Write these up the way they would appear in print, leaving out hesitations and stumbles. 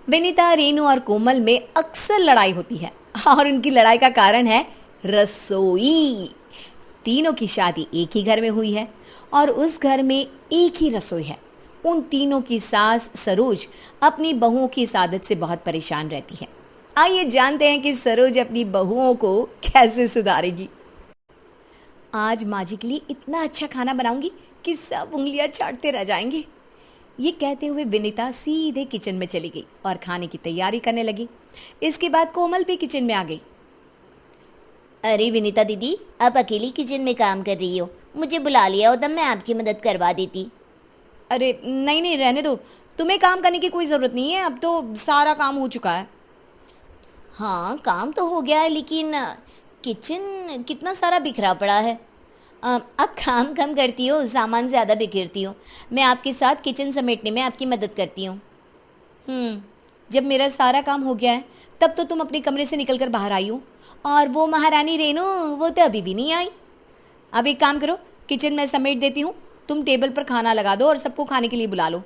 विनीता, रेनू और कोमल में अक्सर लड़ाई होती है और उनकी लड़ाई का कारण है रसोई। तीनों की शादी एक ही घर में हुई है और उस घर में एक ही रसोई है। उन तीनों की सास सरोज अपनी बहुओं की इस आदत से बहुत परेशान रहती है। आइए जानते हैं कि सरोज अपनी बहुओं को कैसे सुधारेगी। आज माँ जी के लिए इतना अच्छा खाना बनाऊंगी कि सब उंगलियां चाटते रह जाएंगे। ये कहते हुए विनीता सीधे किचन में चली गई और खाने की तैयारी करने लगी। इसके बाद कोमल भी किचन में आ गई। अरे विनीता दीदी, आप अकेली किचन में काम कर रही हो? मुझे बुला लिया हो तब मैं आपकी मदद करवा देती। अरे नहीं नहीं, रहने दो। तुम्हें काम करने की कोई ज़रूरत नहीं है, अब तो सारा काम हो चुका है। हाँ, काम तो हो गया है, लेकिन किचन कितना सारा बिखरा पड़ा है। अब काम कम करती हो, सामान ज़्यादा बिखेरती हो। मैं आपके साथ किचन समेटने में आपकी मदद करती हूँ। जब मेरा सारा काम हो गया है तब तो तुम अपने कमरे से निकल कर बाहर आई हो, और वो महारानी रेनू, वो तो अभी भी नहीं आई। अब एक काम करो, किचन में समेट देती हूँ, तुम टेबल पर खाना लगा दो और सबको खाने के लिए बुला लो।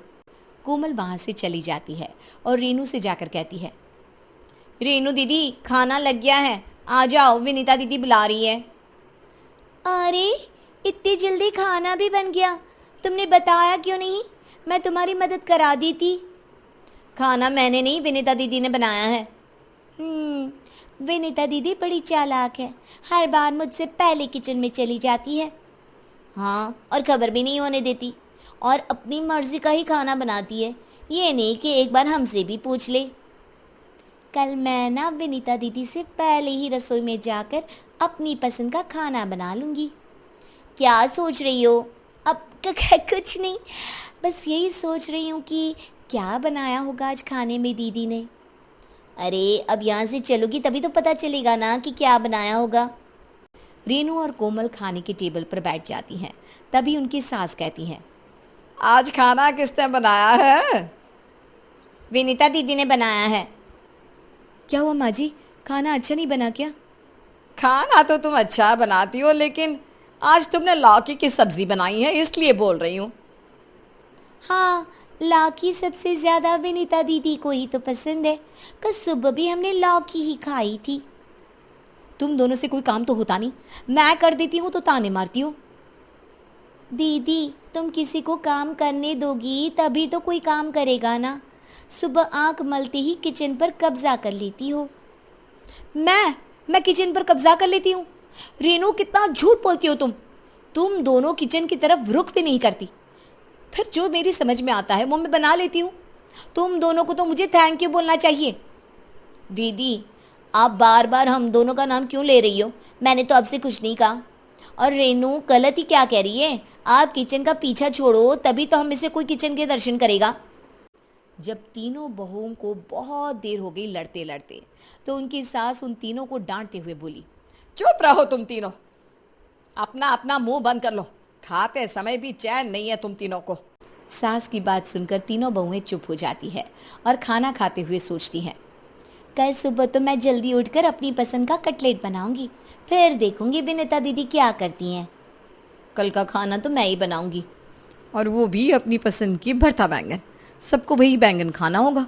कोमल वहाँ से चली जाती है और रेनू से जाकर कहती है, रेनू दीदी, खाना लग गया है, आ जाओ, विनीता दीदी बुला रही है। अरे, इतनी जल्दी खाना भी बन गया? तुमने बताया क्यों नहीं? मैं तुम्हारी मदद करा दी थी। खाना मैंने नहीं, विनीता दीदी ने बनाया है। विनीता दीदी बड़ी चालाक है, हर बार मुझसे पहले किचन में चली जाती है। हाँ, और खबर भी नहीं होने देती, और अपनी मर्जी का ही खाना बनाती है। ये नहीं कि एक बार हमसे भी पूछ ले। कल मैं ना विनीता दीदी से पहले ही रसोई में जाकर अपनी पसंद का खाना बना लूँगी। क्या सोच रही हो? अब कुछ नहीं, बस यही सोच रही हूँ कि क्या बनाया होगा आज खाने में दीदी ने। अरे, अब यहाँ से चलोगी तभी तो पता चलेगा ना कि क्या बनाया होगा। रेनू और कोमल खाने के टेबल पर बैठ जाती हैं। तभी उनकी सास कहती हैं, आज खाना किसने बनाया है? विनीता दीदी ने बनाया है। क्या हुआ माँ जी, खाना अच्छा नहीं बना क्या? खाना तो तुम अच्छा बनाती हो, लेकिन आज तुमने लौकी की सब्जी बनाई है, इसलिए बोल रही हूँ। हाँ, लौकी सबसे ज़्यादा विनीता दीदी को ही तो पसंद है। कल सुबह भी हमने लौकी ही खाई थी। तुम दोनों से कोई काम तो होता नहीं, मैं कर देती हूँ तो ताने मारती हो। दीदी, तुम किसी को काम करने दोगी तभी तो कोई काम करेगा ना। सुबह आंख मलते ही किचन पर कब्जा कर लेती हो। मैं किचन पर कब्जा कर लेती हूँ? रेनू, कितना झूठ बोलती हो तुम दोनों किचन की तरफ रुख भी नहीं करती। फिर जो मेरी समझ में आता है वो मैं बना लेती हूँ। तुम दोनों को तो मुझे थैंक यू बोलना चाहिए। दीदी, आप बार बार हम दोनों का नाम क्यों ले रही हो? मैंने तो आपसे कुछ नहीं कहा। और रेनू गलत ही क्या कह रही है? आप किचन का पीछा छोड़ो, तभी तो हम में से कोई किचन के दर्शन करेगा। जब तीनों बहुओं को बहुत देर हो गई लड़ते लड़ते, तो उनकी सास उन तीनों को डांटते हुए बोली, चुप रहो तुम तीनों, अपना अपना मुंह बंद कर लो, खाते समय भी चैन नहीं है तुम तीनों को। सास की बात सुनकर तीनों बहुएं चुप हो जाती है और खाना खाते हुए सोचती हैं, कल सुबह तो मैं जल्दी उठकर अपनी पसंद का कटलेट बनाऊंगी, फिर देखूंगी विनीता दीदी क्या करती हैं। कल का खाना तो मैं ही बनाऊंगी, और वो भी अपनी पसंद की भरता बैंगन। सबको वही बैंगन खाना होगा।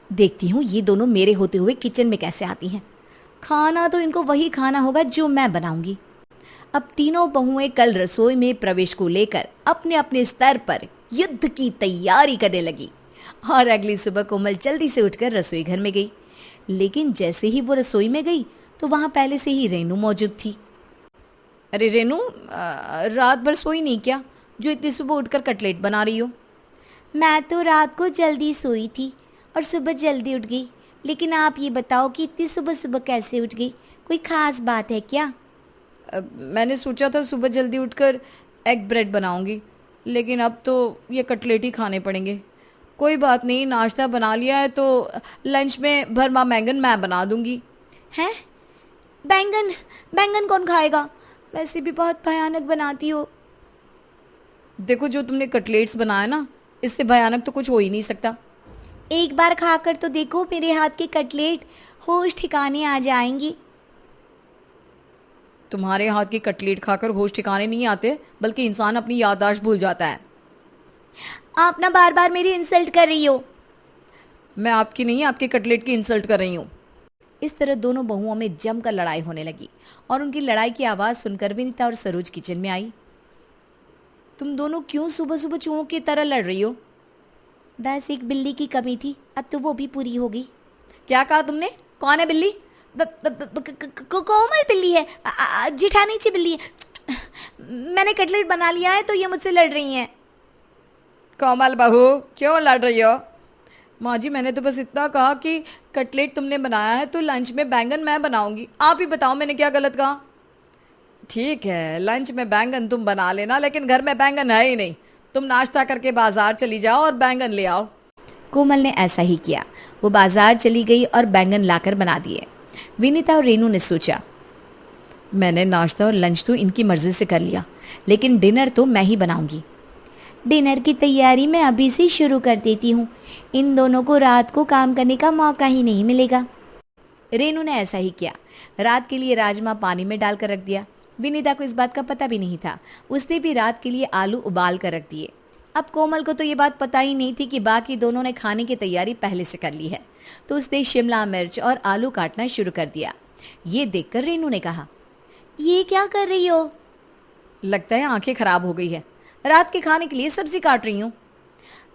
देखती हूँ ये दोनों मेरे होते हुए किचन में कैसे आती हैं। खाना तो इनको वही खाना होगा जो मैं बनाऊंगी। अब तीनों बहुएं कल रसोई में प्रवेश को लेकर अपने अपने स्तर पर युद्ध की तैयारी करने लगी। और अगली सुबह कोमल जल्दी से उठकर रसोई घर में गई। लेकिन जैसे ही वो रसोई में गई तो वहां पहले से ही रेनू मौजूद थी। अरे रेनू, रात भर सोई नहीं क्या, जो इतनी सुबह उठकर कटलेट बना रही हो? मैं तो रात को जल्दी सोई थी और सुबह जल्दी उठ गई। लेकिन आप ये बताओ कि इतनी सुबह सुबह कैसे उठ गई? कोई ख़ास बात है क्या? मैंने सोचा था सुबह जल्दी उठकर एग ब्रेड बनाऊंगी, लेकिन अब तो ये कटलेट ही खाने पड़ेंगे। कोई बात नहीं, नाश्ता बना लिया है तो लंच में भरमा बैंगन मैं बना दूंगी। हैं? बैंगन? बैंगन कौन खाएगा? वैसे भी बहुत भयानक बनाती हो। देखो, जो तुमने कटलेट्स बनाया ना, इससे भयानक तो कुछ हो ही नहीं सकता। एक बार खाकर तो देखो मेरे हाथ के कटलेट, होश ठिकाने आ जाएंगी। तुम्हारे हाथ के कटलेट खाकर होश ठिकाने नहीं आते, बल्कि इंसान अपनी याददाश्त भूल जाता है। आप ना बार बार मेरी इंसल्ट कर रही हो। मैं आपकी नहीं आपके कटलेट की इंसल्ट कर रही हूँ। इस तरह दोनों बहुओं में जमकर लड़ाई होने लगी और उनकी लड़ाई की आवाज़ सुनकर विनीता और सरोज किचन में आई। तुम दोनों क्यों सुबह सुबह चूहों की तरह लड़ रही हो? बस एक बिल्ली की कमी थी, अब तो वो भी पूरी हो गई। क्या कहा तुमने? कौन है बिल्ली? कोमल बिल्ली है, जिठानी ची बिल्ली है। मैंने कटलेट बना लिया है तो ये मुझसे लड़ रही हैं। कोमल बहू क्यों लड़ रही हो? माँ जी मैंने तो बस इतना कहा कि कटलेट तुमने बनाया है तो लंच में बैंगन मैं बनाऊंगी। आप ही बताओ मैंने क्या गलत कहा? ठीक है लंच में बैंगन तुम बना लेना, लेकिन घर में बैंगन है ही नहीं। तुम नाश्ता करके बाजार चली जाओ और बैंगन ले आओ। कोमल ने ऐसा ही किया। वो बाजार चली गई और बैंगन लाकर बना दिए। विनीता और रेनू ने सोचा, मैंने नाश्ता और लंच तो इनकी मर्जी से कर लिया, लेकिन डिनर तो मैं ही बनाऊंगी। डिनर की तैयारी मैं अभी से शुरू कर देती हूँ, इन दोनों को रात को काम करने का मौका ही नहीं मिलेगा। रेनू ने ऐसा ही किया। रात के लिए राजमा पानी में डालकर रख दिया। विनीता को इस बात का पता भी नहीं था। उसने भी रात के लिए आलू उबाल कर रख दिए। अब कोमल को तो ये बात पता ही नहीं थी कि बाकी दोनों ने खाने की तैयारी पहले से कर ली है, तो उसने शिमला मिर्च और आलू काटना शुरू कर दिया। ये देखकर रेनू ने कहा, ये क्या कर रही हो? लगता है आंखें खराब हो गई है। रात के खाने के लिए सब्जी काट रही हूँ।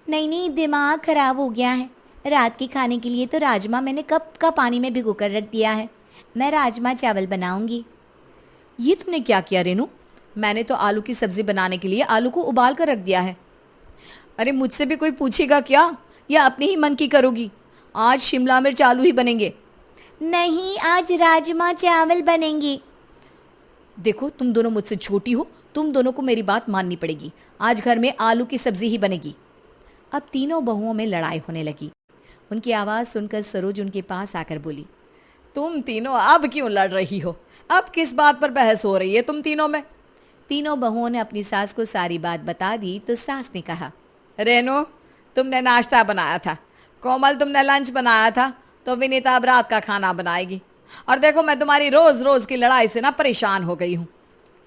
नहीं, दिमाग खराब हो गया है। रात के खाने के लिए तो राजमा मैंने कप का पानी में भिगो कर रख दिया है। मैं राजमा चावल बनाऊंगी। ये तुमने क्या किया रेनू? मैंने तो आलू की सब्जी बनाने के लिए आलू को उबाल कर रख दिया है। अरे मुझसे भी कोई पूछेगा क्या, या अपने ही मन की करोगी? आज शिमला मिर्च आलू ही बनेंगे। नहीं, आज राजमा चावल बनेंगे। देखो तुम दोनों मुझसे छोटी हो, तुम दोनों को मेरी बात माननी पड़ेगी। आज घर में आलू की सब्जी ही बनेगी। अब तीनों बहुओं में लड़ाई होने लगी। उनकी आवाज़ सुनकर सरोज उनके पास आकर बोली, तुम तीनों अब क्यों लड़ रही हो? अब किस बात पर बहस हो रही है तुम तीनों में? तीनों बहुओं ने अपनी सास को सारी बात बता दी तो सास ने कहा, रेनू तुमने नाश्ता बनाया था, कोमल तुमने लंच बनाया था, तो विनीता अब रात का खाना बनाएगी। और देखो मैं तुम्हारी रोज रोज की लड़ाई से ना परेशान हो गई हूँ,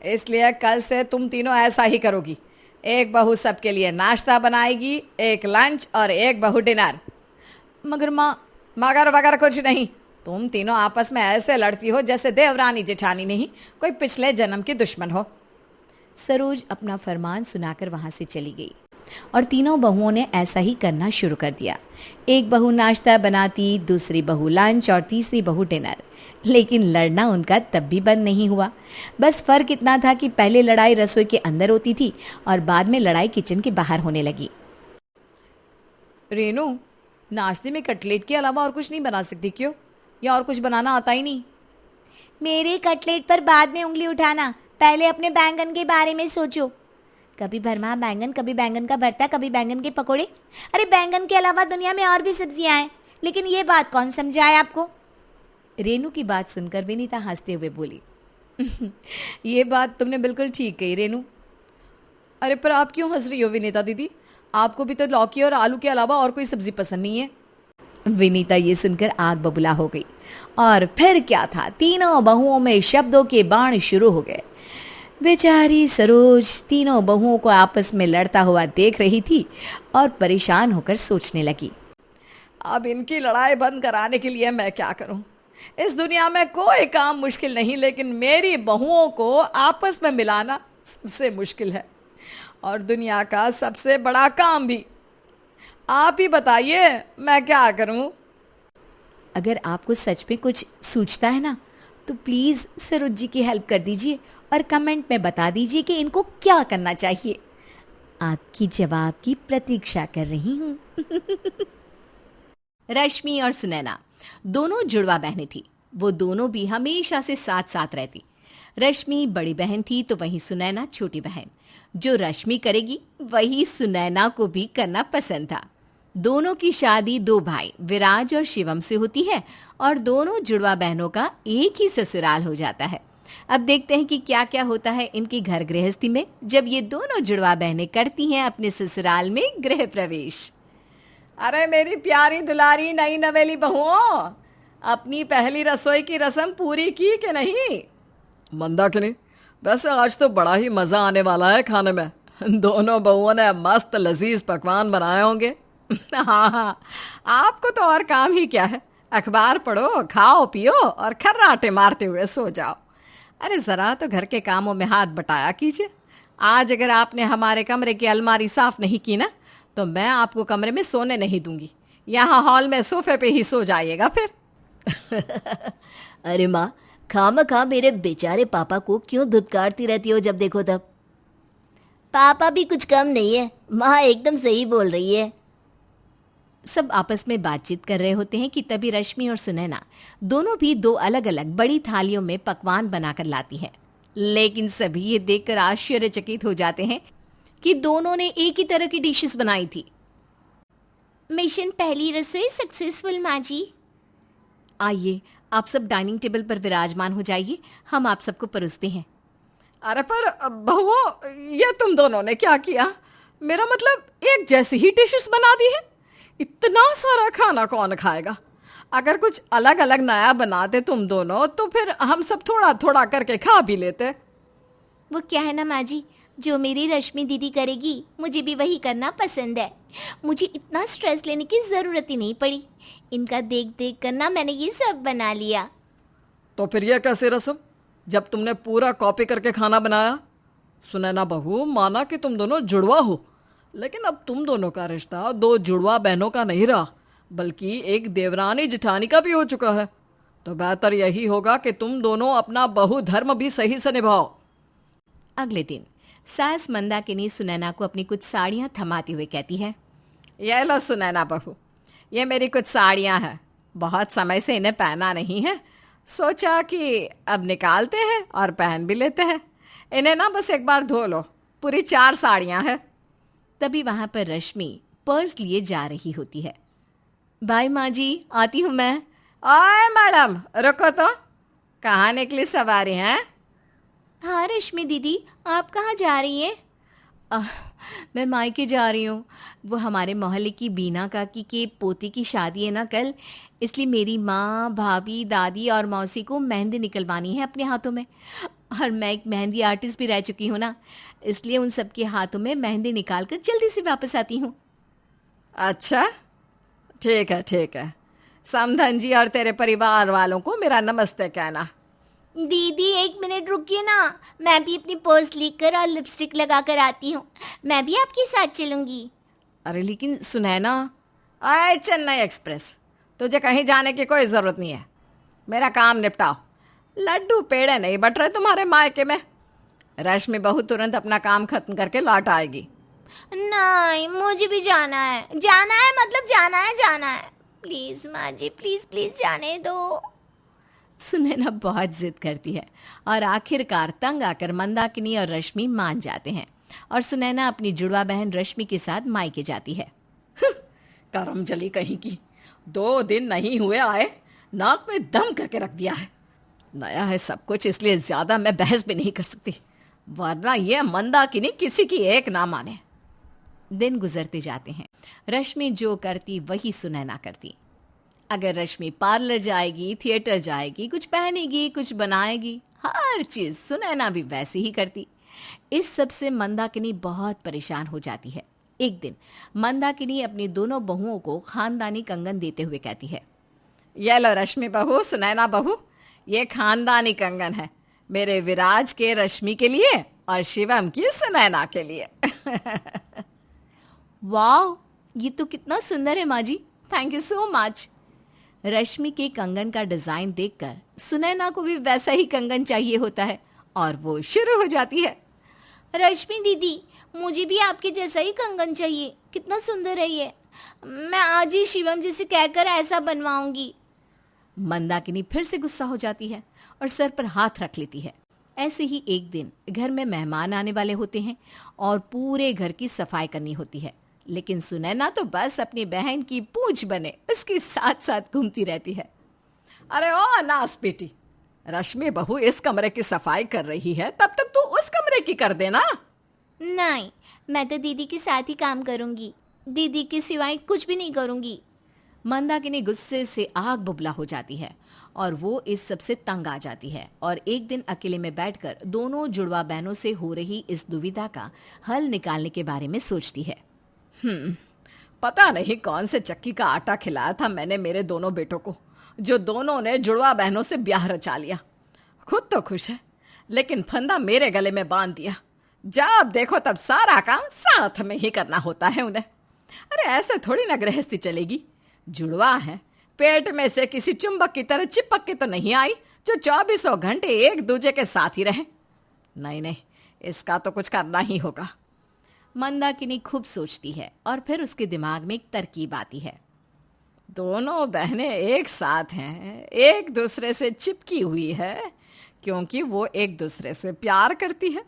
इसलिए कल से तुम तीनों ऐसा ही करोगी। एक बहू सबके लिए नाश्ता बनाएगी, एक लंच और एक बहू डिनर। मगर माँ, मगर वगर कुछ नहीं। तुम तीनों आपस में ऐसे लड़ती हो जैसे देवरानी जेठानी नहीं कोई पिछले जन्म की दुश्मन हो। सरोज अपना फरमान सुनाकर वहां से चली गई और तीनों बहुओं ने ऐसा ही करना शुरू कर दिया। एक बहू नाश्ता बनाती, दूसरी बहू लंच और तीसरी बहू डिनर। लेकिन लड़ना उनका तब भी बंद नहीं हुआ। बस फर्क इतना था कि पहले लड़ाई रसोई के अंदर होती थी और बाद में लड़ाई किचन के बाहर होने लगी। रेनू, नाश्ते में कटलेट के अलावा और कुछ नहीं बना सकती क्यों? या और कुछ बनाना आता ही नहीं? मेरे कटलेट पर बाद में उंगली उठाना, पहले अपने बैंगन के बारे में सोचो। कभी भरमा बैंगन, कभी बैंगन का भरता, कभी बैंगन के पकोड़े। अरे बैंगन के अलावा दुनिया में और भी सब्जियां हैं, लेकिन ये बात कौन समझाए आपको? रेनू की बात सुनकर विनीता हंसते हुए बोली, ये बात तुमने बिल्कुल ठीक कही रेनू। अरे पर आप क्यों हंस रही हो विनीता दीदी? आपको भी तो लौकी और आलू के अलावा और कोई सब्जी पसंद नहीं है। विनीता ये सुनकर आग बबूला हो गई। और फिर क्या था, तीनों बहुओं में शब्दों के बाण शुरू हो गए। बेचारी सरोज तीनों बहुओं को आपस में लड़ता हुआ देख रही थी और परेशान होकर सोचने लगी, अब इनकी लड़ाई बंद कराने के लिए मैं क्या करूं? इस दुनिया में कोई काम मुश्किल नहीं, लेकिन मेरी बहुओं को आपस में मिलाना सबसे मुश्किल है, और दुनिया का सबसे बड़ा काम भी। आप ही बताइए मैं क्या करूं? अगर आपको सच में कुछ सूझता है ना, तो प्लीज़ सरोज जी की हेल्प कर दीजिए और कमेंट में बता दीजिए कि इनको क्या करना चाहिए। आपकी जवाब की प्रतीक्षा कर रही हूँ। रश्मि और सुनैना दोनों जुड़वा बहनें थी। वो दोनों भी हमेशा से साथ साथ रहती। रश्मि बड़ी बहन थी तो वहीं सुनैना छोटी बहन। जो रश्मि करेगी वही सुनैना को भी करना पसंद था। दोनों की शादी दो भाई विराज और शिवम से होती है और दोनों जुड़वा बहनों का एक ही ससुराल हो जाता है। अब देखते हैं कि क्या क्या होता है इनकी घर गृहस्थी में जब ये दोनों जुड़वा बहनें करती हैं अपने ससुराल में गृह प्रवेश। अरे मेरी प्यारी दुलारी नई नवेली बहुओं, अपनी पहली रसोई की रस्म पूरी की कि नहीं? मंदा कि नहीं? वैसे आज तो बड़ा ही मज़ा आने वाला है खाने में। दोनों बहुओं ने मस्त लजीज पकवान बनाए होंगे। हाँ हाँ, आपको तो और काम ही क्या है, अखबार पढ़ो, खाओ पियो और खर्राटे मारते हुए सो जाओ। अरे ज़रा तो घर के कामों में हाथ बटाया कीजिए। आज अगर आपने हमारे कमरे की अलमारी साफ नहीं की ना, तो मैं आपको कमरे में सोने नहीं दूंगी। यहाँ हॉल में सोफे पे ही सो जाइएगा फिर। अरे माँ, खामखा मेरे बेचारे पापा को क्यों धुतकारती रहती हो जब देखो तब। पापा भी कुछ कम नहीं है, माँ एकदम सही बोल रही है। सब आपस में बातचीत कर रहे होते हैं कि तभी रश्मि और सुनैना दोनों भी दो अलग अलग बड़ी थालियों में पकवान बनाकर लाती हैं। लेकिन सभी ये देखकर आश्चर्यचकित हो जाते हैं कि दोनों ने एक ही तरह की डिशेस बनाई थी। मिशन पहली रसोई सक्सेसफुल माँ जी। आइए, आप सब डाइनिंग टेबल पर विराजमान हो जाइए, हम आप सबको परोसते हैं। अरे पर बहुओं, ये तुम दोनों ने क्या किया? मेरा मतलब एक जैसी ही डिशेस बना दी है। इतना सारा खाना कौन खाएगा? अगर कुछ अलग अलग नया बनाते तुम दोनों तो फिर हम सब थोड़ा थोड़ा करके खा भी लेते। वो क्या है ना माँ जी, जो मेरी रश्मि दीदी करेगी मुझे भी वही करना पसंद है। मुझे इतना स्ट्रेस लेने की ज़रूरत ही नहीं पड़ी। इनका देख देख कर ना मैंने ये सब बना लिया। तो फिर ये कैसे रस्म, जब तुमने पूरा कॉपी करके खाना बनाया? सुनैना बहू, माना कि तुम दोनों जुड़वा हो, लेकिन अब तुम दोनों का रिश्ता दो जुड़वा बहनों का नहीं रहा, बल्कि एक देवरानी जिठानी का भी हो चुका है। तो बेहतर यही होगा कि तुम दोनों अपना बहुधर्म भी सही से निभाओ। अगले दिन सास मंदाकिनी सुनैना को अपनी कुछ साड़ियाँ थमाते हुए कहती है, ये लो सुनैना बहू, ये मेरी कुछ साड़ियाँ हैं। बहुत समय से इन्हें पहना नहीं है, सोचा कि अब निकालते हैं और पहन भी लेते हैं। इन्हें ना बस एक बार धो लो, पूरी 4 साड़ियाँ हैं। तभी वहां पर रश्मि पर्स लिए जा रही होती है। बाय माँ जी, आती हूँ मैं। आए मैडम, रुको तो, कहाँ निकली सवारी हैं? हाँ रश्मि दीदी, आप कहाँ जा रही हैं? मैं मायके जा रही हूँ। वो हमारे मोहल्ले की बीना काकी के पोती की शादी है ना कल, इसलिए मेरी माँ, भाभी, दादी और मौसी को मेहंदी निकलवानी है अपने हाथों में। और मैं एक मेहंदी आर्टिस्ट भी रह चुकी हूँ ना, इसलिए उन सब के हाथों में मेहंदी निकाल कर जल्दी से वापस आती हूँ। अच्छा, ठीक है ठीक है। समधन जी और तेरे परिवार वालों को मेरा नमस्ते कहना। दीदी 1 मिनट रुकिए ना, मैं भी अपनी पर्स लेकर और लिपस्टिक लगा कर आती हूँ। मैं भी आपके साथ चलूँगी। अरे लेकिन सुनैना। आए चेन्नई एक्सप्रेस, तुझे कहीं जाने की कोई ज़रूरत नहीं है। मेरा काम निपटाओ। लड्डू पेड़े नहीं बट रहे तुम्हारे मायके में। रश्मि बहू तुरंत अपना काम खत्म करके लौट आएगी। नहीं, मुझे भी जाना है। जाना है मतलब जाना है, जाना है। प्लीज़ माँ जी, प्लीज़ प्लीज़ जाने दो। सुनैना बहुत जिद करती है और आखिरकार तंग आकर मंदाकिनी और रश्मि मान जाते हैं और सुनैना अपनी जुड़वा बहन रश्मि के साथ मायके जाती है। करम जली कहीं की, 2 दिन नहीं हुए आए, नाक में दम करके रख दिया है। नया है सब कुछ, इसलिए ज्यादा मैं बहस भी नहीं कर सकती, वरना ये मंदाकिनी किसी की एक ना माने। दिन गुजरते जाते हैं। रश्मि जो करती वही सुनैना करती। अगर रश्मि पार्लर जाएगी, थिएटर जाएगी, कुछ पहनेगी, कुछ बनाएगी, हर चीज सुनैना भी वैसे ही करती। इस सब से मंदाकिनी बहुत परेशान हो जाती है। एक दिन मंदाकिनी अपनी दोनों बहुओं को खानदानी कंगन देते हुए कहती है, ये लो रश्मि बहू, सुनैना बहू, ये खानदानी कंगन है, मेरे विराज के रश्मि के लिए और शिवम की सुनैना के लिए। वाह, ये तो कितना सुंदर है माँ जी, थैंक यू सो मच। रश्मि के कंगन का डिजाइन देखकर सुनैना को भी वैसा ही कंगन चाहिए होता है और वो शुरू हो जाती है। रश्मि दीदी, मुझे भी आपके जैसा ही कंगन चाहिए, कितना सुंदर है ये। मैं आज ही शिवम जी से कहकर ऐसा बनवाऊंगी। मंदाकिनी फिर से गुस्सा हो जाती है और सर पर हाथ रख लेती है। ऐसे ही एक दिन घर में मेहमान आने वाले होते हैं और पूरे घर की सफाई करनी होती है, लेकिन सुनैना तो बस अपनी बहन की पूंछ बने उसके साथ साथ घूमती रहती है। अरे ओ नास बेटी, रश्मि बहू इस कमरे की सफाई कर रही है, तब तक तू उस कमरे की कर देना। नहीं, मैं तो दीदी के साथ ही काम करूंगी, दीदी के सिवाय कुछ भी नहीं करूंगी। मंदाकिनी गुस्से से आग बुबला हो जाती है और वो इस सब से तंग आ जाती है और एक दिन अकेले में बैठकर दोनों जुड़वा बहनों से हो रही इस दुविधा का हल निकालने के बारे में सोचती है। पता नहीं कौन से चक्की का आटा खिलाया था मैंने मेरे दोनों बेटों को, जो दोनों ने जुड़वा बहनों से ब्याह रचा लिया। खुद तो खुश है, लेकिन फंदा मेरे गले में बांध दिया। जब देखो तब सारा काम साथ में ही करना होता है उन्हें। अरे ऐसे थोड़ी ना गृहस्थी चलेगी। जुड़वा है, पेट में से किसी चुंबक की तरह चिपक के तो नहीं आई जो 24 घंटे एक दूजे के साथ ही रहे। नहीं नहीं, इसका तो कुछ करना ही होगा। मंदाकिनी खूब सोचती है और फिर उसके दिमाग में एक तरकीब आती है। दोनों बहनें एक साथ हैं, एक दूसरे से चिपकी हुई है, क्योंकि वो एक दूसरे से प्यार करती है।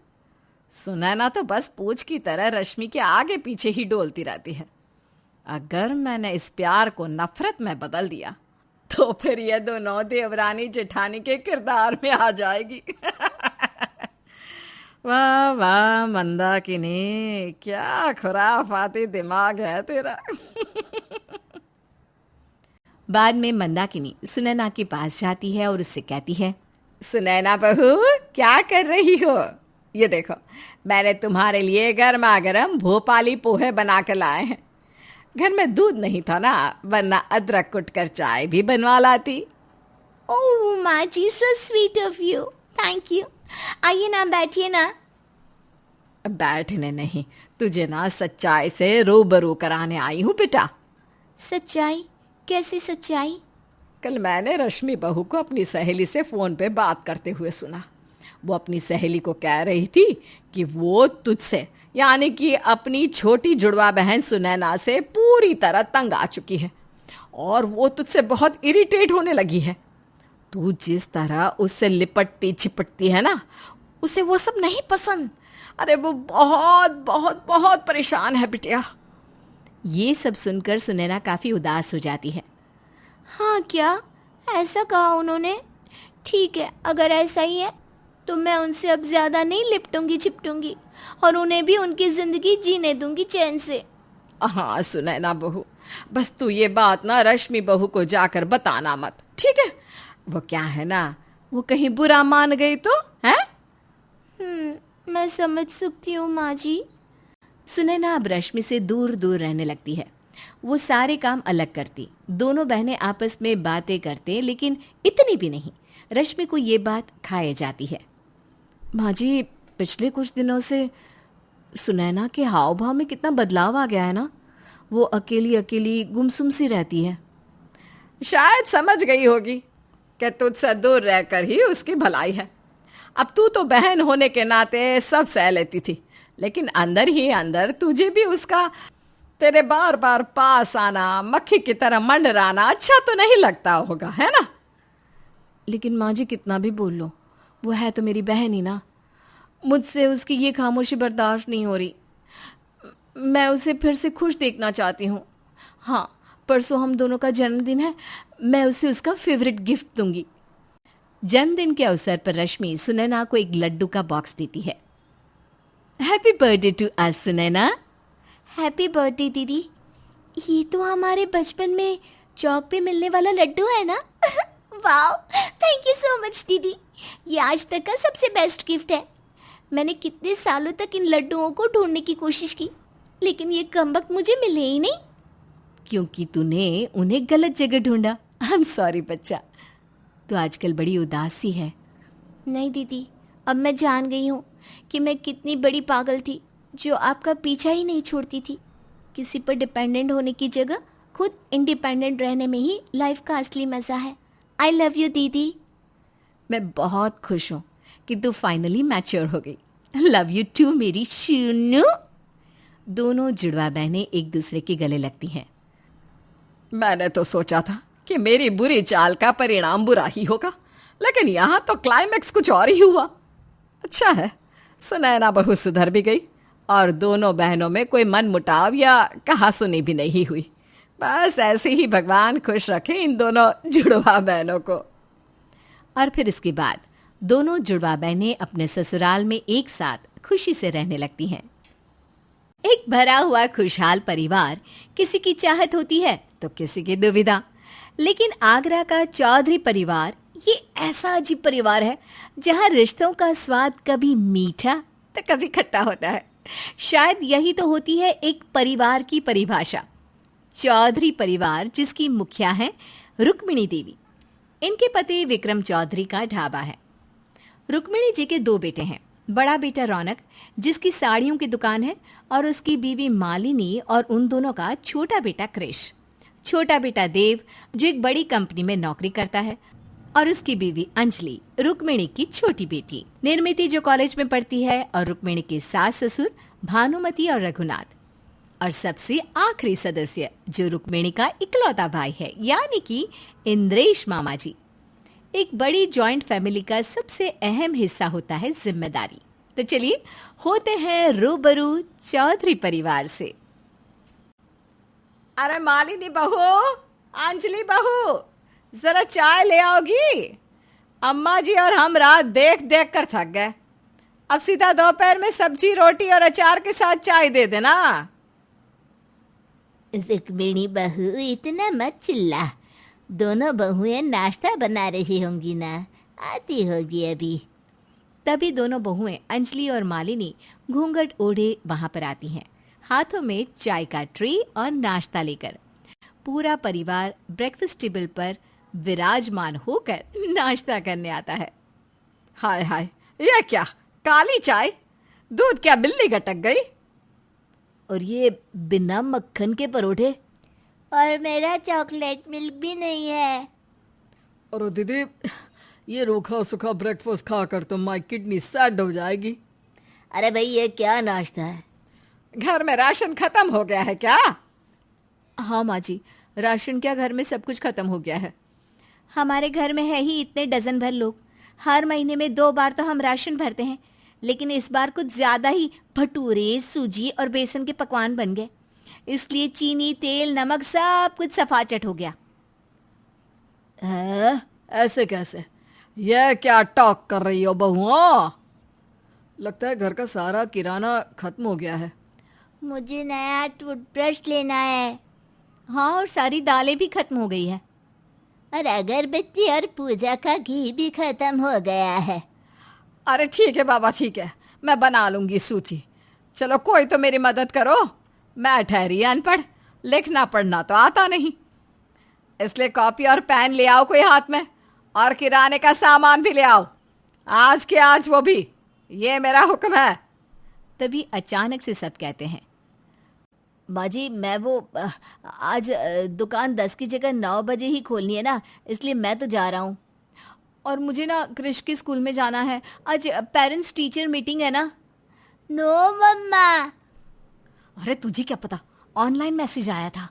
सुनैना तो बस पूंछ की तरह रश्मि के आगे पीछे ही डोलती रहती है। अगर मैंने इस प्यार को नफरत में बदल दिया तो फिर ये दोनों देवरानी जेठानी के किरदार में आ जाएगी। वाह वाह मंदाकिनी, क्या खुराफाती दिमाग है तेरा। बाद में मंदाकिनी सुनैना के पास जाती है और उससे कहती है, सुनैना बहू, क्या कर रही हो? ये देखो, मैंने तुम्हारे लिए गर्मा गर्म भोपाली पोहे बना कर लाए हैं। घर में दूध नहीं था ना, वरना अदरक कुट कर चाय भी बनवा लाती। ओह माँ जी, so sweet of you, thank you. आइए ना, बैठिए ना। बैठने नहीं, तुझे ना सच्चाई से रूबरू कराने आई हूँ बेटा। सच्चाई? कैसी सच्चाई? कल मैंने रश्मि बहू को अपनी सहेली से फ़ोन पे बात करते हुए सुना। वो अपनी सहेली को कह रही थी कि वो तुझसे, यानी कि अपनी छोटी जुड़वा बहन सुनैना से पूरी तरह तंग आ चुकी है और वो तुझसे बहुत इरिटेट होने लगी है। तू जिस तरह उससे लिपटती चिपटती है ना, उसे वो सब नहीं पसंद। अरे वो बहुत बहुत बहुत परेशान है बिटिया। ये सब सुनकर सुनैना काफ़ी उदास हो जाती है। हाँ क्या? ऐसा कहा उन्होंने? ठीक है, अगर ऐसा ही है तो मैं उनसे अब ज़्यादा नहीं लिपटूंगी चिपटूंगी और उन्हें भी उनकी ज़िंदगी जीने दूंगी चैन से। हाँ सुनैना बहू, बस तू ये बात ना रश्मि बहू को जाकर बताना मत, ठीक है? वो क्या है ना, वो कहीं बुरा मान गई तो है। मैं समझ सकती हूँ माँ जी। सुनैना अब रश्मि से दूर दूर रहने लगती है। वो सारे काम अलग करती, दोनों बहनें आपस में बातें करते, लेकिन इतनी भी नहीं। रश्मि को ये बात खाए जाती है। माँ जी, पिछले कुछ दिनों से सुनैना के हाव भाव में कितना बदलाव आ गया है ना। वो अकेली अकेली गुमसुम सी रहती है। शायद समझ गई होगी कि तुझसे दूर रहकर ही उसकी भलाई है। अब तू तो बहन होने के नाते सब सह लेती थी, लेकिन अंदर ही अंदर तुझे भी उसका, तेरे बार बार पास आना, मक्खी की तरह मंडराना अच्छा तो नहीं लगता होगा, है ना? लेकिन माँ जी, कितना भी बोल लो, वो है तो मेरी बहन ही ना। मुझसे उसकी ये खामोशी बर्दाश्त नहीं हो रही। मैं उसे फिर से खुश देखना चाहती हूँ। हाँ, परसों हम दोनों का जन्मदिन है, मैं उसे उसका फेवरेट गिफ्ट दूंगी। जन्मदिन के अवसर पर रश्मि सुनैना को एक लड्डू का बॉक्स देती है। Happy birthday to us Sunaina. Happy birthday दीदी। ये तो हमारे बचपन में चौक पे मिलने वाला लड्डू है ना? Wow, thank you so much दीदी। ये आज तक का सबसे बेस्ट गिफ्ट है। मैंने कितने सालों तक इन लड्डुओं को ढूंढने की कोशिश की, लेकिन ये कमबख्त मुझे मिले ही नहीं। क्योंकि तूने उन्हें गलत जगह ढूंढा। आई एम सॉरी बच्चा, तो आजकल बड़ी उदास सी है। नहीं दीदी, अब मैं जान गई हूँ कि मैं कितनी बड़ी पागल थी जो आपका पीछा ही नहीं छोड़ती थी। किसी पर डिपेंडेंट होने की जगह खुद इंडिपेंडेंट रहने में ही लाइफ का असली मज़ा है। आई लव यू दीदी। मैं बहुत खुश हूँ कि तू फाइनली मैच्योर हो गई। लव यू टू मेरी शूनू। दोनों जुड़वा बहनें एक दूसरे के गले लगती हैं। मैंने तो सोचा था कि मेरी बुरी चाल का परिणाम बुरा ही होगा, लेकिन यहाँ तो क्लाइमैक्स कुछ और ही हुआ। अच्छा है, सुनैना बहू सुधर भी गई और दोनों बहनों में कोई मन मुटाव या कहासुनी भी नहीं हुई। बस ऐसे ही भगवान खुश रखे इन दोनों जुड़वा बहनों को। और फिर इसके बाद दोनों जुड़वा बहनें अपने ससुराल में एक साथ खुशी से रहने लगती हैं। एक भरा हुआ खुशहाल परिवार, किसी की चाहत होती है तो किसी की दुविधा। लेकिन आगरा का चौधरी परिवार ये ऐसा अजीब परिवार है जहाँ रिश्तों का स्वाद कभी मीठा तो कभी खट्टा होता है। शायद यही तो होती है एक परिवार की परिभाषा। चौधरी परिवार, जिसकी मुखिया हैं रुक्मिणी देवी। इनके पति विक्रम चौधरी का ढाबा है। रुक्मिणी जी के 2 बेटे हैं। बड़ा बेटा रौनक, जिसकी साड़ियों की दुकान है, और उसकी बीवी मालिनी, और उन दोनों का छोटा बेटा क्रिश। छोटा बेटा देव, जो एक बड़ी कंपनी में नौकरी करता है, और उसकी बीवी अंजलि, रुक्मिणी की छोटी बेटी। निर्मिति, जो कॉलेज में पढ़ती है, और रुक्मिणी के सास ससुर भानुमति और रघुनाथ। और सबसे आखिरी सदस्य, जो रुक्मिणी का इकलौता भाई है, यानी कि इंद्रेश मामा जी। एक बड़ी जॉइंट फैमिली का सबसे अहम हिस्सा होता है जिम्मेदारी। तो चलिए होते हैं रूबरू चौधरी परिवार से। अरे मालिनी बहू, अंजलि बहू, जरा चाय ले आओगी? अम्मा जी और हम रात देख देख कर थक गए। अब सीधा दोपहर में सब्जी, रोटी और अचार के साथ चाय दे देना। रुक्मिणी बहू, इतना मत चिल्ला। दोनों बहुएं नाश्ता बना रही होंगी ना, आती होगी अभी। तभी दोनों बहुएं अंजलि और मालिनी घूंघट ओढ़े वहां पर आती हैं, हाथों में चाय का ट्रे और नाश्ता लेकर। पूरा परिवार ब्रेकफास्ट टेबल पर विराजमान होकर नाश्ता करने आता है। हाय हाय, ये क्या काली चाय? दूध क्या बिल्ली गटक गई? और ये बिना मक्खन के परोठे, और मेरा चॉकलेट मिल्क भी नहीं है। अरे दीदी, ये रूखा सूखा ब्रेकफास्ट खाकर तो माई किडनी सैड हो जाएगी। अरे भाई, ये क्या नाश्ता है? घर में राशन खत्म हो गया है क्या? हाँ माँ जी, राशन क्या, घर में सब कुछ खत्म हो गया है। हमारे घर में है ही इतने डजन भर लोग। हर महीने में 2 बार तो हम राशन भरते हैं, लेकिन इस बार कुछ ज्यादा ही भटूरे, सूजी और बेसन के पकवान बन गए। इसलिए चीनी, तेल, नमक सब कुछ सफाचट हो गया। ऐसे कैसे? यह क्या टॉक कर रही हो बहुओं? लगता है घर का सारा किराना खत्म हो गया है। मुझे नया टूथब्रश लेना है। हाँ, और सारी दालें भी खत्म हो गई है। और अगरबत्ती और पूजा का घी भी खत्म हो गया है। अरे ठीक है बाबा, ठीक है, मैं बना लूंगी सूची। चलो कोई तो मेरी मदद करो। मैं ठहरी अनपढ़, लिखना पढ़ना तो आता नहीं, इसलिए कॉपी और पेन ले आओ कोई हाथ में, और किराने का सामान भी ले आओ, आज के आज वो भी। ये मेरा हुक्म है। तभी अचानक से सब कहते हैं, माँ जी, मैं आज दुकान 10 की जगह 9 बजे ही खोलनी है ना, इसलिए मैं तो जा रहा हूँ। और मुझे ना क्रिश के स्कूल में जाना है, आज पेरेंट्स टीचर मीटिंग है ना। नो मम्मा। अरे तुझे क्या पता, ऑनलाइन मैसेज आया था।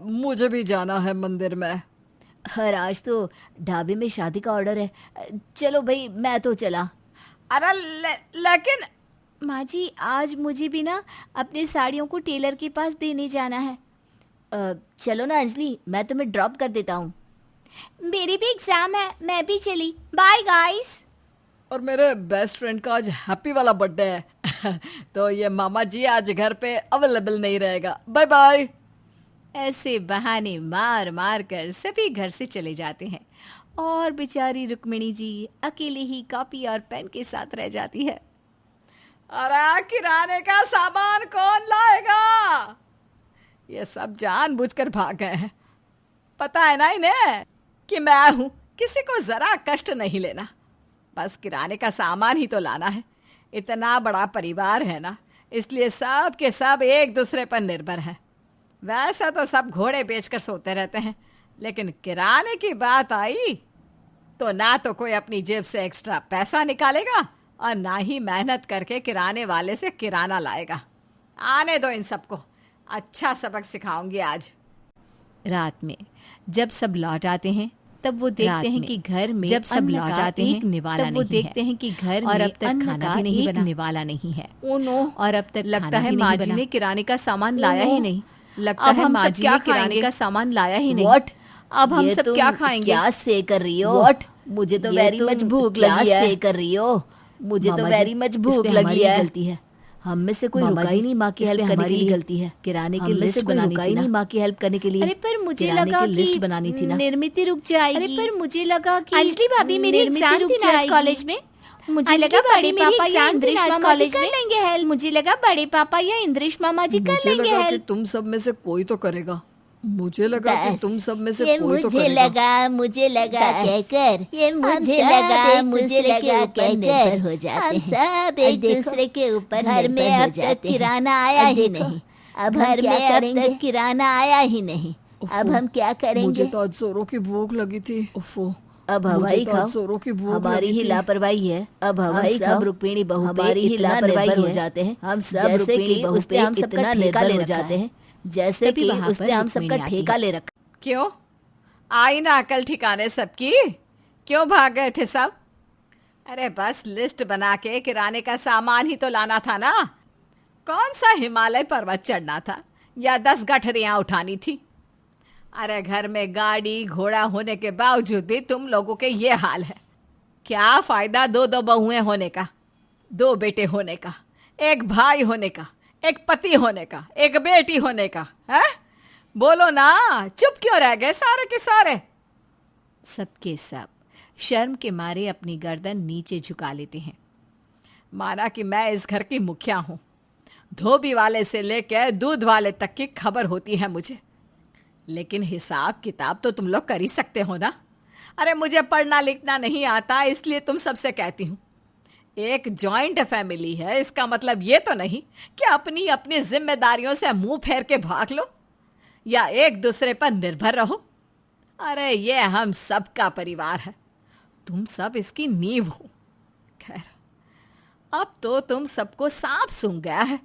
मुझे भी जाना है मंदिर में। हर आज तो ढाबे में शादी का ऑर्डर है। चलो भाई, मैं तो चला। अरे लेकिन माँ जी, आज मुझे भी ना अपनी साड़ियों को टेलर के पास देने जाना है। चलो ना अंजलि, मैं तुम्हें ड्रॉप कर देता हूँ। मेरी भी एग्जाम है, मैं भी चली। Bye guys. और मेरे बेस्ट फ्रेंड का आज हैप्पी वाला बर्थडे है तो ये मामा जी आज घर पे अवेलेबल नहीं रहेगा। Bye bye. ऐसे बहाने मार मार कर सभी घर से चले जाते हैं, और बेचारी रुक्मिणी जी अकेले ही कॉपी और पेन के साथ रह जाती है। अरे किराने का सामान कौन लाएगा? ये सब जानबूझकर भाग गए हैं। पता है ना इन्हें कि मैं हूं, किसी को जरा कष्ट नहीं लेना, बस किराने का सामान ही तो लाना है। इतना बड़ा परिवार है ना, इसलिए सब के सब एक दूसरे पर निर्भर हैं। वैसा तो सब घोड़े बेचकर सोते रहते हैं, लेकिन किराने की बात आई तो ना तो कोई अपनी जेब से एक्स्ट्रा पैसा निकालेगा, और ना ही मेहनत करके किराने वाले से किराना लाएगा। आने दो इन सबको, अच्छा सबक सिखाऊंगी आज। रात में जब सब लौट आते हैं, तब वो देखते हैं कि घर में जब सब लौट आते हैं, निवाला नहीं है। देखते हैं कि घर में और अब तक खाना भी नहीं बना, निवाला नहीं है। ओ नो, और अब तक लगता है माँ जी ने किराने का सामान लाया ही नहीं। लगता है माँ जी ने किराने का सामान लाया ही नहीं। What? अब हम सब क्या खाएंगे? क्या से कर रही हो? What? मुझे तो वेरी मच भूख लगी है। से कर रही हो? मुझे तो वेरी मच भूख लगी है। गलती है, हम में से कोई रुका ही नहीं माँ की हेल्प करने के लिए। गलती है, किराने की लिस्ट बनानी थी ना, माँ की हेल्प करने के लिए। अरे पर मुझे लगा कि लिस्ट बनानी थी ना। निर्मिति रुक जाएगी। अरे पर मुझे लगा कि अंजलि भाभी, मेरी एग्जाम थी ना आज कॉलेज में, मुझे अंजलि, लगा बड़े भाभी, मेरी पापा या एग्जाम थी इंद्रिश आज मामा जी कॉलेज कर में। लेंगे हेल्प। मुझे लगा बड़े पापा या इंद्रिश मामा जी कर मुझे लेंगे लगा कि हेल्प। तुम सब में से कोई तो करेगा। मुझे लगा कि बस, तुम सब में से ये कोई तो मुझे करेगा। लगा कहकर ये मुझे लगा कहकर हो जाते हैं। सब एक दूसरे के ऊपर घर में अब तक किराना आया ही नहीं। अब घर में अब तक किराना आया ही नहीं। अब उफ़ो, हम क्या करेंगे? मुझे तो आज जोरों की भूख लगी थी। उफ़ो, अब मुझे हवाई तो खाओ। आज जोरों की भूख हमारी लगी ही थी। लापरवाही है। अब हवाई सब खाओ। रुक्मिणी बहू पे हमारी ही इतना लापरवाही निर्भर हो है। जाते हैं। हम सब जैसे रुक्मिणी कि बहू उसने पे हम सबका इतना ठेका निर्भर ले हो रखा जाते है। हैं, जैसे तभी कि वहाँ उसने पर हम सबका रुक्मिणी आती ठेका है। ले रखा। क्यों आई ना अकल ठिकाने सबकी? क्यों भाग गए थे सब? अरे बस लिस्ट बना के किराने का सामान ही तो लाना था ना। कौन सा हिमालय पर्वत चढ़ना था या 10 गठरियां उठानी थी? अरे घर में गाड़ी घोड़ा होने के बावजूद भी तुम लोगों के ये हाल है। क्या फायदा दो दो बहुएं होने का, 2 बेटे होने का, एक भाई होने का, एक पति होने का, एक बेटी होने का है? बोलो ना, चुप क्यों रह गए सारे के सारे? सबके सब शर्म के मारे अपनी गर्दन नीचे झुका लेते हैं। माना कि मैं इस घर की मुखिया हूं, धोबी वाले से लेकर दूध वाले तक की खबर होती है मुझे, लेकिन हिसाब किताब तो तुम लोग कर ही सकते हो ना। अरे मुझे पढ़ना लिखना नहीं आता, इसलिए तुम सबसे कहती हूँ, एक जॉइंट फैमिली है, इसका मतलब ये तो नहीं कि अपनी अपनी जिम्मेदारियों से मुंह फेर के भाग लो या एक दूसरे पर निर्भर रहो। अरे ये हम सबका परिवार है, तुम सब इसकी नींव हो। खैर, अब तो तुम सबको सांप सूंघ गया है,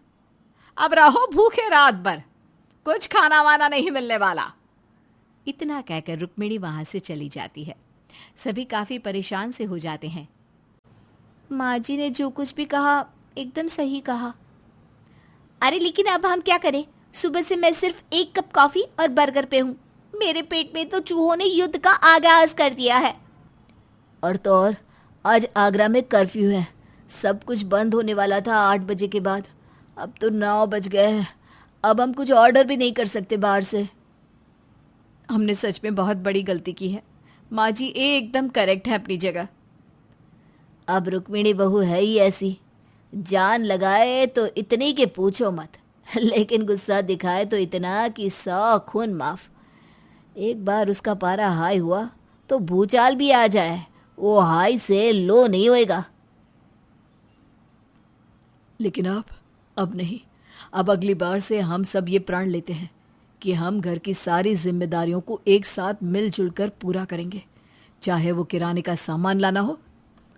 अब रहो भूखे रात भर, कुछ खाना वाना नहीं मिलने वाला। इतना कहकर रुक्मिणी वहां से चली जाती है। सभी काफी परेशान से हो जाते हैं। माँ जी ने जो कुछ भी कहा एकदम सही कहा। अरे लेकिन अब हम क्या करें? सुबह से मैं सिर्फ 1 कप कॉफी और बर्गर पे हूँ। मेरे पेट में तो चूहों ने युद्ध का आगाज कर दिया है। और तो और आज आगरा में कर्फ्यू है। सब कुछ बंद होने वाला था 8 बजे के बाद। अब तो 9 बज गए हैं। अब हम कुछ ऑर्डर भी नहीं कर सकते बाहर से। हमने सच में बहुत बड़ी गलती की है। माँ जी एकदम करेक्ट है अपनी जगह। अब रुक्मिणी बहू है ही ऐसी, जान लगाए तो इतनी के पूछो मत, लेकिन गुस्सा दिखाए तो इतना कि 100 खून माफ। एक बार उसका पारा हाई हुआ तो भूचाल भी आ जाए, वो हाई से लो नहीं होएगा। लेकिन अब नहीं। अब अगली बार से हम सब ये प्रण लेते हैं कि हम घर की सारी जिम्मेदारियों को एक साथ मिलजुल कर पूरा करेंगे, चाहे वो किराने का सामान लाना हो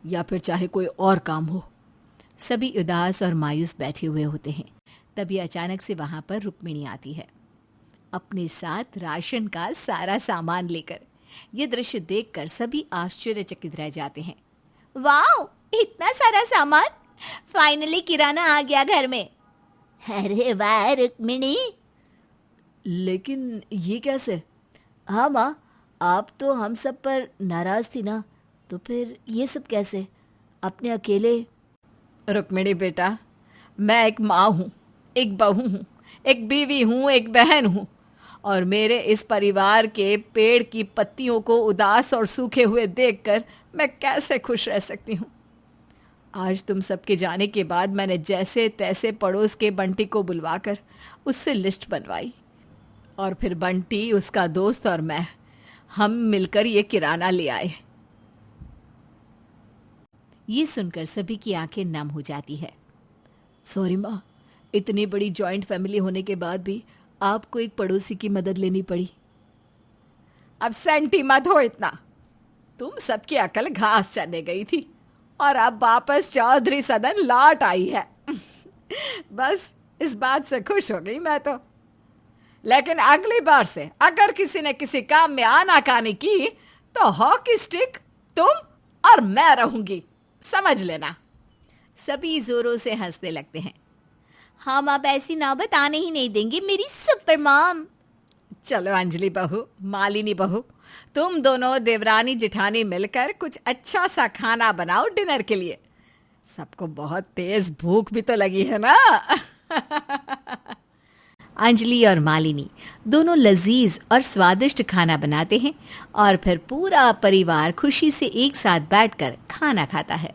या फिर चाहे कोई और काम हो। सभी उदास और मायूस बैठे हुए होते हैं। तभी अचानक से वहां पर रुक्मिणी आती है, अपने साथ राशन का सारा सामान लेकर। ये दृश्य देखकर सभी आश्चर्यचकित रह जाते हैं। वाह, इतना सारा सामान! फाइनली किराना आ गया घर में। अरे वाह रुक्मिणी! लेकिन ये कैसे? हाँ माँ, आप तो हम सब पर नाराज थी ना, तो फिर ये सब कैसे? अपने अकेले? रुक्मिणी बेटा, मैं एक माँ हूँ, एक बहू हूँ, एक बीवी हूँ, एक बहन हूँ, और मेरे इस परिवार के पेड़ की पत्तियों को उदास और सूखे हुए देखकर मैं कैसे खुश रह सकती हूँ। आज तुम सबके जाने के बाद मैंने जैसे तैसे पड़ोस के बंटी को बुलवाकर उससे लिस्ट बनवाई, और फिर बंटी, उसका दोस्त और मैं, हम मिलकर ये किराना ले आए। ये सुनकर सभी की आंखें नम हो जाती है। सॉरी माँ, इतनी बड़ी जॉइंट फैमिली होने के बाद भी आपको एक पड़ोसी की मदद लेनी पड़ी। अब सेंटी मत हो इतना, तुम सबकी अकल घास चरने गई थी और अब वापस चौधरी सदन लौट आई है। बस इस बात से खुश हो गई मैं तो। लेकिन अगली बार से अगर किसी ने किसी काम में आनाकानी की तो हॉकी स्टिक तुम और मैं रहूंगी, समझ लेना। सभी जोरों से हंसने लगते हैं। हम अब ऐसी नौबत आने ही नहीं देंगे मेरी सुपर मॉम। चलो अंजलि बहू, मालिनी बहू, तुम दोनों देवरानी जिठानी मिलकर कुछ अच्छा सा खाना बनाओ डिनर के लिए। सबको बहुत तेज भूख भी तो लगी है ना। अंजलि और मालिनी दोनों लजीज और स्वादिष्ट खाना बनाते हैं और फिर पूरा परिवार खुशी से एक साथ बैठकर खाना खाता है।